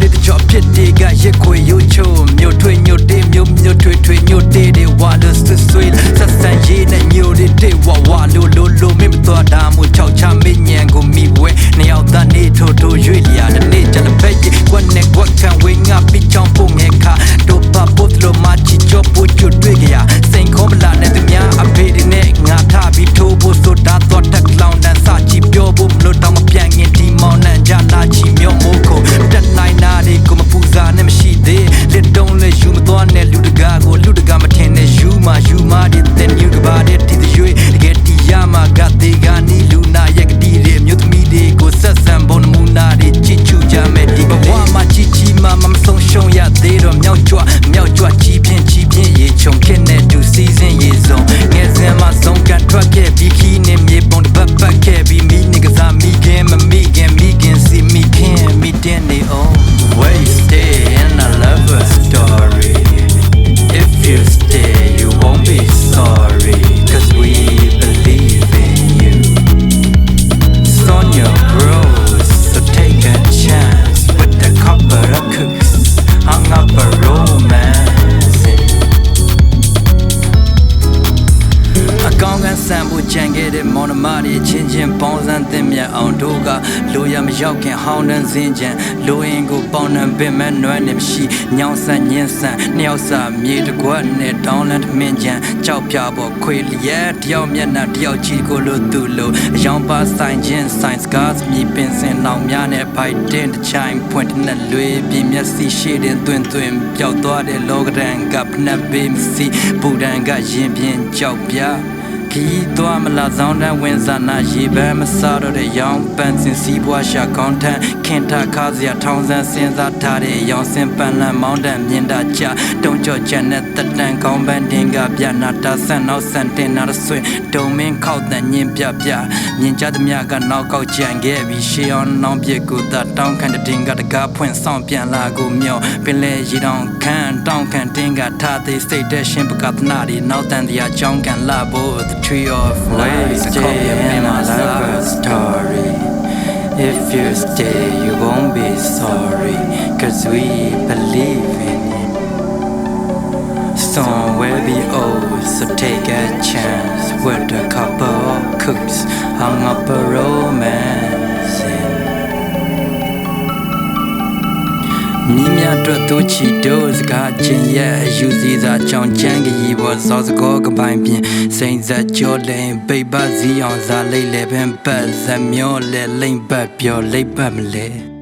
little job pit ga ye kwe yo cho myo thwe nyo te myo thwe nyo te de wa lo stu sui sa san ye na nyo de te wa lo me ma twa da mu chao cha me nyan ko mi we na yaw da ne tho yue lia de ne ja le phe ye kwa ne kwa kan we nga pi chong po nge kha do pa bo lo ma chi cho po chu twe ga ya sain khom la ne tu mya a phe de ne nga tha bi tho bo so da twa tak clown dan sa chi pyo bo lo taw ma pyan ngin ti maw nan ja la chi myo mo ko tat nai na de ko ma pu za ne ma shi de le don le yu ma twa ne lu de ga ko lu de ga ma thin ne yu ma de then you ga ba de ti de yue de ge ti ya ma ga de ga ni lu na ye ga ti de myo thmi de ko sat san bon na mu na de chi chu ja me di ba wa ma chi ma song shong ya de do myao chwa chi phin ye chong khin ne du season ye zone nge zin ma zone kan truck ke bi ki ne mye bon de bat ke bi mi ni ga za mi gen see me can me den they own where you stay in a lover story if you stay you won't be sorry cause we believe in you son your bros so take a chance with the couple of cooks hung up a romanceကောင်းကန်းဆန်ဖို့ကြံခဲ့တဲ့မောင်နှမတွေချင်းပေါင်းစမ်းသင့်မြတ်အောင်တို့ကလိုရမရောက်ခင်ဟောင်းနှံစင်းကြံလိုရင်ကိုပေါင်းနှံပင်မဲ့နွမ်းနေမရှိညောင်ဆန်ညင်းဆန်နှစ်ယောက်စာမြေတကွက်နဲ့တောင်းလန်းထမင်းကြံကြောက်ပြပေါ်ခွေလျက်တယောက်မျက်နှာတယောက်ချီကိုလိုသူလိုအယောင်ပါဆိုင်ချင်းဆိုင်စကားမြည်ပင်စင်နောင်များနဲ့ဖိုက်တင်တချိုင်ဖွင့်တဲ့လွေပြင်းမျက်စိရှိတဲ့တွင်ပျောက်သွားတဲ့လောကဒဏ်ကဖနှက်ပေးမစီဘူဒံကရင်ပြင်းကြောက်ပြခီးသွားမလားဆောင်တန်းဝင်စားနာရေပန်းမစားတော့တဲ့ရောင်ပန်းစင်စီးပွားရှာကောင်းထန်ခင်ထခါစရာထောင်ဆန်းစဉ်းစားထားတဲ့ရောင်စင်ပန်းလန်မောင်းတန်မြင်တာချတုံးကြော့ချန်တဲ့တက်တန်ကောင်းပန်းတင်ကပြနာတာဆန်နောက်ဆန်တင်နာဆွေဒုံမင်းခောက်တဲ့ညင်ပြမြင်ကြသမျှကနောက်ကောက်ကြံခဲ့ပြီးရှေးအောင်နောင်ပြစ်ကိုသာတောင်းခံတဲ့တင်ကတကားဖွင့်ဆောင်ပြန်လာကိုမြော့ပင်လေရီတောင်ခံတောင်းခံတင်ကထားသေးစိတ်တဲ့ရှင်ပကသနာဒီနောက်တန်တရားကြောင်းကန်လာဖို့Tree of life, stay in my lover story. If you stay, you won't be sorry, cause we believe in it. Somewhere we old, so take a chance with a couple of cooks, hung up a romance in. ညီမြအတွက်သူချီတို့စကားချင်းရဲ့ယူစီစာချောင်းချမ်းကြီးပေါ်စောစကောကပိုင်းပြင်စိန်ဆက်ကြောလိန်ပိတ်ပတ်စီအောင်စားလိမ့်လေပင်ပတ်ဇမျောလေလိမ့်ပတ်ပြောလိမ့်ပတ်မလဲ